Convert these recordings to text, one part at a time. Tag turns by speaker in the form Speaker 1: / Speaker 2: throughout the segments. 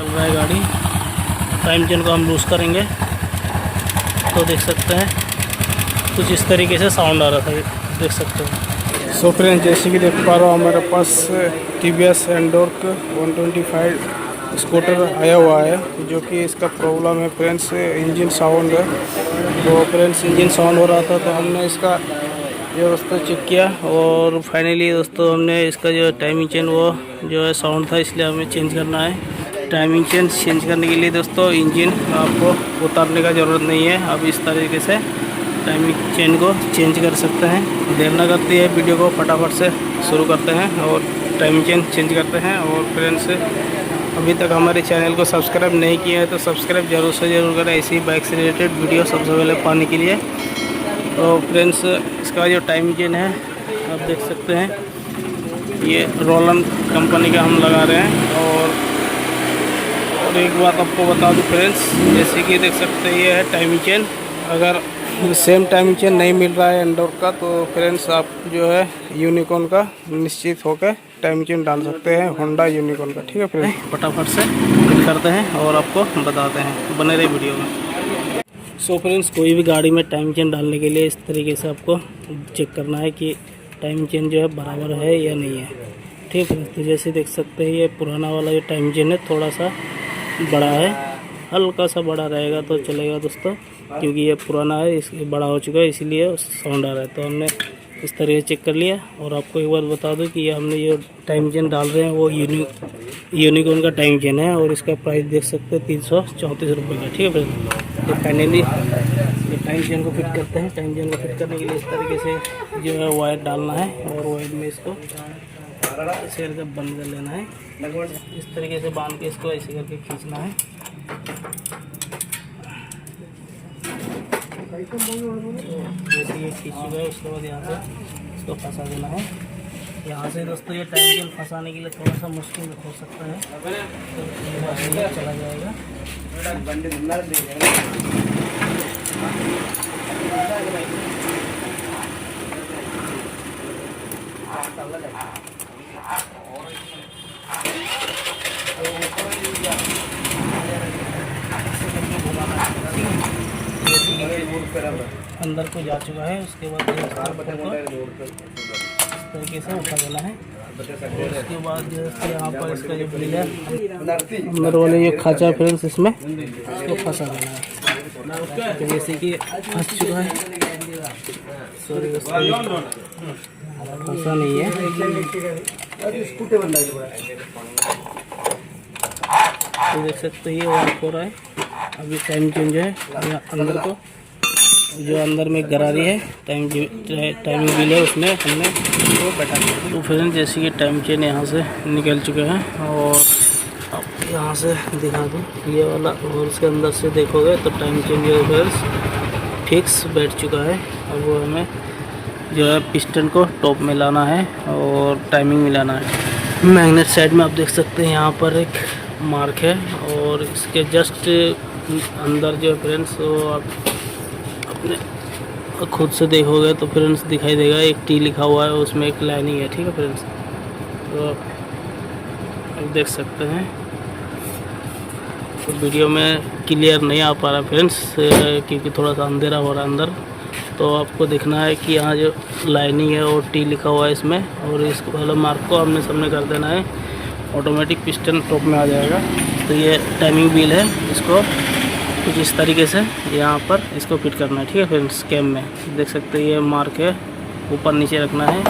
Speaker 1: चल रहा है गाड़ी। टाइम चेन को हम लूज़ करेंगे तो देख सकते हैं कुछ इस तरीके से साउंड आ रहा था, देख सकते हैं।
Speaker 2: सो फ्रेंड, जैसे कि देख पा रहा हूँ हमारे पास TVS एंडोर्क 125 स्कूटर आया हुआ है, जो कि इसका प्रॉब्लम है फ्रेंड्स इंजन साउंड है। तो फ्रेंड्स इंजन साउंड हो रहा था, तो हमने इसका जो दोस्तों चेक किया और फाइनली दोस्तों हमने इसका जो टाइमिंग चेन वो जो है साउंड था, इसलिए हमें चेंज करना है। टाइमिंग चेन चेंज करने के लिए दोस्तों इंजन आपको उतारने का ज़रूरत नहीं है, आप इस तरीके से टाइमिंग चेन को चेंज कर सकते हैं। देर ना करते हैं, वीडियो को फटाफट से शुरू करते हैं और टाइमिंग चेन चेंज करते हैं। और फ्रेंड्स, अभी तक हमारे चैनल को सब्सक्राइब नहीं किया है तो सब्सक्राइब जरूर से ज़रूर करें, ऐसी बाइक से रिलेटेड वीडियो सबसे पहले पाने के लिए। तो फ्रेंड्स, इसका जो टाइमिंग चेन है आप देख सकते हैं, ये रोलन कंपनी का हम लगा रहे हैं। और एक बात आपको बता दूं फ्रेंड्स, जैसे कि देख सकते हैं ये है टाइमिंग चेन। अगर सेम टाइमिंग चेन नहीं मिल रहा है एंडोर्क का, तो फ्रेंड्स आप जो है यूनिकॉर्न का निश्चित होकर टाइमिंग चेन डाल सकते हैं, होंडा यूनिकॉर्न का। ठीक है फ्रेंड्स,
Speaker 1: फटाफट से फिट करते हैं और आपको बताते हैं, बने रहे वीडियो में। सो फ्रेंड्स, कोई भी गाड़ी में टाइमिंग चेन डालने के लिए इस तरीके से आपको चेक करना है कि टाइमिंग चेन जो है बराबर है या नहीं है। ठीक है फ्रेंड्स, तो जैसे देख सकते हैं ये पुराना वाला जो टाइमिंग चेन है थोड़ा सा बड़ा है, हल्का सा बड़ा रहेगा तो चलेगा दोस्तों, क्योंकि ये पुराना है, इसलिए बड़ा हो चुका है, इसीलिए साउंड आ रहा है। तो हमने इस तरह से चेक कर लिया। और आपको एक बार बता दूं कि ये हमने जो टाइम चेन डाल रहे हैं वो यूनिकॉर्न का टाइम चेन है और इसका प्राइस देख सकते हैं 334 रुपये का। ठीक है फ्रेंड्स, तो फाइनली ये टाइम चेन को फिट करते हैं। टाइम चेन को फिट करने के लिए इस तरीके से जो है वायर डालना है और वायर में इसको ऐसे करके बंद कर लेना है। इस तरीके से बांध के इसको ऐसे करके खींचना है। जैसे ये खींच चुका है, उसके बाद यहाँ से इसको फंसा देना है। यहाँ से दोस्तों ये टाइम चेन फंसाने के लिए थोड़ा सा मुश्किल हो सकता है, तो ये चला जाएगा। अंदर को जा चुका है, उसके बाद इस तरीके से उठा देना है। और उसके बाद जैसे यहाँ पर इसका जो बिल है अंदर वाले जो खाचा फ्रेंड्स, इसमें इसको फंसा देना है। तो जैसे कि फंस चुका है, सॉरी फंसा नहीं है। तो देख सकते हैं ये वर्क हो रहा है। अभी टाइम चेंज है अंदर को, जो अंदर में गरारी है टाइमिंग व्हील है, उसमें हमने इसको बैठा दिया। तो फिर जैसे कि टाइम चेन यहाँ से निकल चुके हैं और अब यहाँ से दिखा दूँ, ये वाला और उसके अंदर से देखोगे तो टाइम चेन जो है फिक्स बैठ चुका है। अब वो हमें जो है पिस्टन को टॉप में लाना है और टाइमिंग मिलाना है। मैग्नेट साइड में आप देख सकते हैं यहाँ पर एक मार्क है और इसके जस्ट अंदर जो फ्रेंड्स वो आप अपने खुद से देखोगे तो फ्रेंड्स दिखाई देगा, एक टी लिखा हुआ है, उसमें एक लाइनिंग है। ठीक है फ्रेंड्स, तो आप देख सकते हैं। तो वीडियो में क्लियर नहीं आ पा रहा फ्रेंड्स, क्योंकि थोड़ा सा अंधेरा हो रहा है अंदर। तो आपको देखना है कि यहाँ जो लाइनिंग है और टी लिखा हुआ है इसमें, और इसको पहले मार्क को आमने सामने कर देना है, ऑटोमेटिक पिस्टन टॉप में आ जाएगा। तो ये टाइमिंग व्हील है, इसको कुछ इस तरीके से यहाँ पर इसको फिट करना है। ठीक है फ्रेंड्स, कैम में देख सकते हैं ये मार्क है, ऊपर नीचे रखना है।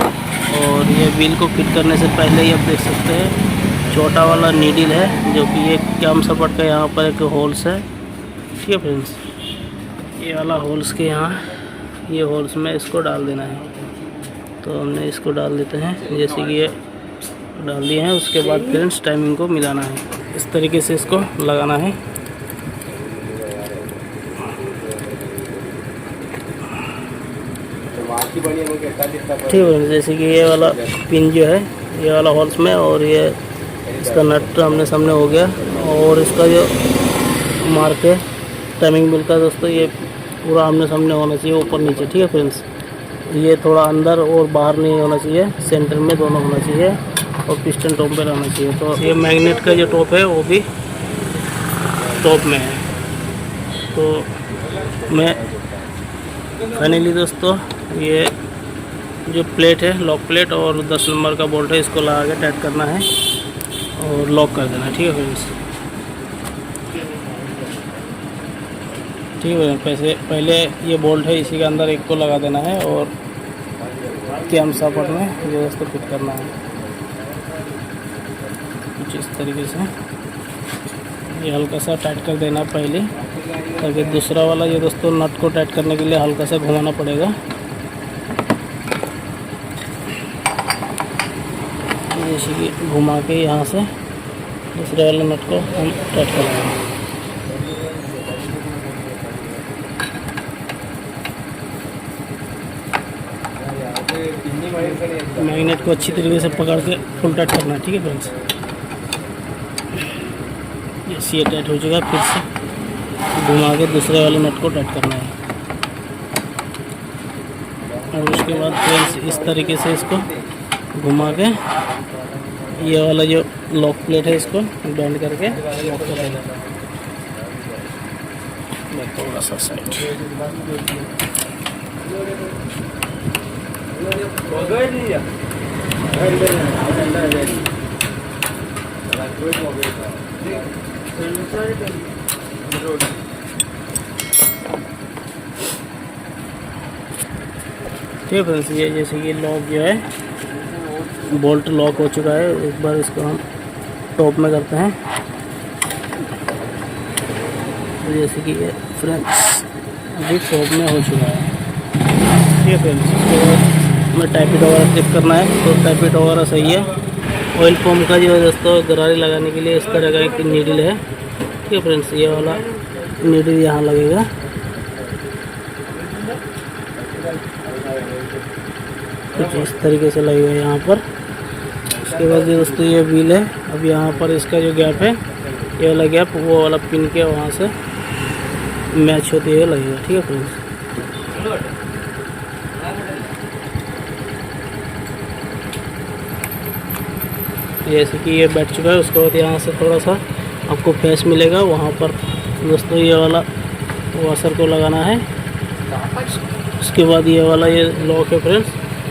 Speaker 1: और ये व्हील को फिट करने से पहले ही आप देख सकते हैं छोटा वाला नीडल है, जो कि ये कैम सपोर्ट का यहाँ पर एक होल्स है। ठीक है फ्रेंड्स, ये वाला होल्स के यहाँ ये होल्स में इसको डाल देना है। तो हमने इसको डाल देते हैं, जैसे कि ये डाल दिए हैं। उसके बाद फ्रेंड्स टाइमिंग को मिलाना है, इस तरीके से इसको लगाना है। ठीक है, जैसे कि ये वाला पिन जो है ये वाला होल्स में, और ये इसका नट आमने सामने हो गया। और इसका जो मार्क है टाइमिंग व्हील का दोस्तों, ये पूरा आमने सामने होना चाहिए, ऊपर नीचे। ठीक है फ्रेंड्स, ये थोड़ा अंदर और बाहर नहीं होना चाहिए, सेंटर में दोनों होना चाहिए और पिस्टन टॉप पे रहना चाहिए। तो ये मैग्नेट का जो टॉप है वो भी टॉप में है। तो मैं फाइनली दोस्तों ये जो प्लेट है, लॉक प्लेट और 10 नंबर का बोल्ट है, इसको लगा के टाइट करना है और लॉक कर देना है। ठीक है फ्रेंड्स, ठीक है। पहले ये बोल्ट है, इसी के अंदर एक को लगा देना है और कैम सापर में ये दोस्तों फिट करना है कुछ इस तरीके से। ये हल्का सा टाइट कर देना पहले, ताकि दूसरा वाला ये दोस्तों नट को टाइट करने के लिए हल्का सा घुमाना पड़ेगा। जैसे कि घुमा के यहाँ से दूसरे वाले नट को हम टाइट कर लेंगे। मैग्नेट को अच्छी तरीके से पकड़ के फुल टाइट करना है। ठीक है फ्रेंड्स, ये टाइट हो जाएगा। फिर से घुमा के दूसरे वाले नट को टाइट करना है और उसके बाद फ्रेंड्स इस तरीके से इसको घुमा के ये वाला जो लॉक प्लेट है इसको बेंड करके लॉक कर देना। थोड़ा सा साइड ठीक है फ्रेंड्स, ये जैसे कि लॉक जो है बोल्ट लॉक हो चुका है। एक बार इसको हम टॉप में करते हैं। तो जैसे कि ये फ्रेंड्स अभी टॉप में हो चुका है। ठीक है फ्रेंड्स, इसके बाद में टाइपिट वगैरह चेक करना है। तो टाइपिट वगैरह सही है। ऑयल पंप का जो है दोस्तों गरारी लगाने के लिए इस तरह का एक नीडल है। ठीक है फ्रेंड्स, ये वाला नीडल यहाँ लगेगा। कुछ इस तरीके से लगेगा यहाँ पर। उसके बाद जो दोस्तों ये व्हील है, अब यहाँ पर इसका जो गैप है, ये वाला गैप वो वाला पिन के वहाँ से मैच होते हुए लगेगा। ठीक है फ्रेंड्स, जैसे कि ये बैठ चुका है। उसके बाद यहाँ से थोड़ा सा आपको फेस मिलेगा, वहाँ पर दोस्तों ये वाला वाशर को लगाना है। उसके बाद ये वाला ये लॉक है फ्रेंड्स,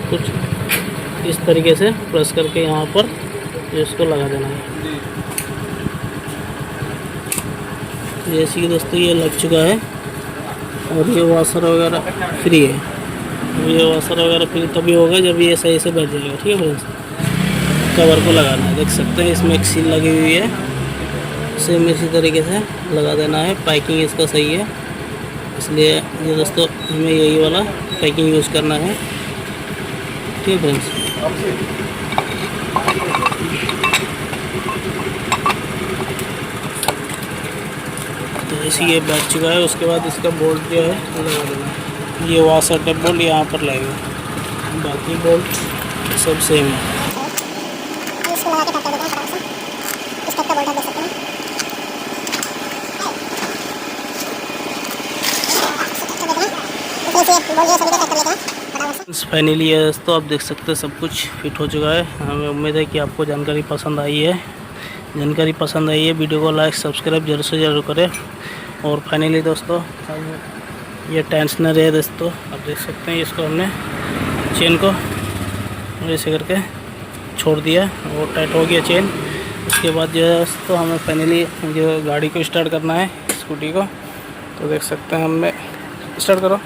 Speaker 1: कुछ इस तरीके से प्रेस करके यहाँ पर इसको लगा देना है। जैसे कि दोस्तों ये लग चुका है और ये वाशर वगैरह फ्री है। ये वाशर वगैरह फ्री तभी होगा जब ये सही से बैठ जाएगा। ठीक है फ्रेंड्स, कवर को लगाना है, देख सकते हैं इसमें एक सील लगी हुई है, सेम इसी तरीके से लगा देना है। पैकिंग इसका सही है, इसलिए ये दोस्तों हमें यही वाला पैकिंग यूज़ करना है। ठीक है फ्रेंड्स, तो जैसे ये बैठ चुका है, उसके बाद इसका बोल्ट जो है लगा देना है। ये वाशर टेप बोल्ट यहाँ पर लगेगा, बाकी बोल्ट सब सेम है। फाइनली ये दोस्तों आप देख सकते हैं सब कुछ फिट हो चुका है। हमें उम्मीद है कि आपको जानकारी पसंद आई है। जानकारी पसंद आई है, वीडियो को लाइक सब्सक्राइब जरूर से ज़रूर करें। और फाइनली दोस्तों ये टेंशनर है दोस्तों, आप देख सकते हैं इसको हमने चेन को ऐसे करके छोड़ दिया और टाइट हो गया चेन। उसके बाद जो है दोस्तों हमें फाइनली जो गाड़ी को स्टार्ट करना है, स्कूटी को। तो देख सकते हैं हमने स्टार्ट करो,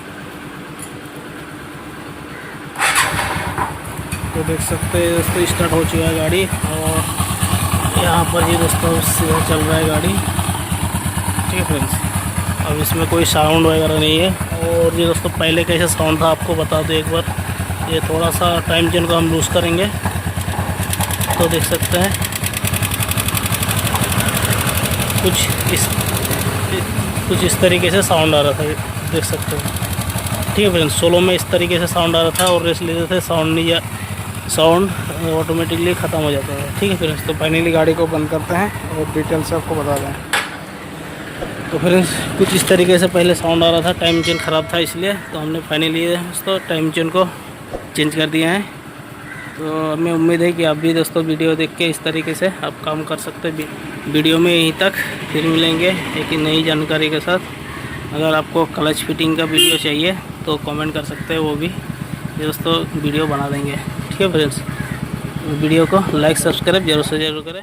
Speaker 1: तो देख सकते हैं दोस्तों स्टार्ट हो चुका है गाड़ी। और यहाँ पर ये दोस्तों सीधा चल रहा है गाड़ी। ठीक है फ्रेंड्स, अब इसमें कोई साउंड वगैरह नहीं है। और ये दोस्तों पहले कैसा साउंड था आपको बता दो एक बार। ये थोड़ा सा टाइम चेन को हम लूज़ करेंगे तो देख सकते हैं कुछ इस तरीके से साउंड आ रहा था, देख सकते हैं। ठीक है फ्रेंड्स, सोलो में इस तरीके से साउंड आ रहा था और रेस लेते थे साउंड ऑटोमेटिकली ख़त्म हो जाता है। ठीक है फ्रेंड्स, तो फाइनली गाड़ी को बंद करते हैं और डिटेल से आपको बता दें। तो फ्रेंड्स कुछ इस तरीके से पहले साउंड आ रहा था, टाइम चेन ख़राब था इसलिए। तो हमने फाइनली दोस्तों टाइम चेन को चेंज कर दिया है। तो हमें उम्मीद है कि आप भी दोस्तों वीडियो देख के इस तरीके से आप काम कर सकते हैं। वीडियो में यहीं तक, फिर मिलेंगे एक नई जानकारी के साथ। अगर आपको क्लच फिटिंग का वीडियो चाहिए तो कमेंट कर सकते हैं, वो भी दोस्तों वीडियो बना देंगे। ठीक है फ्रेंड्स, वीडियो को लाइक सब्सक्राइब जरूर से ज़रूर करें।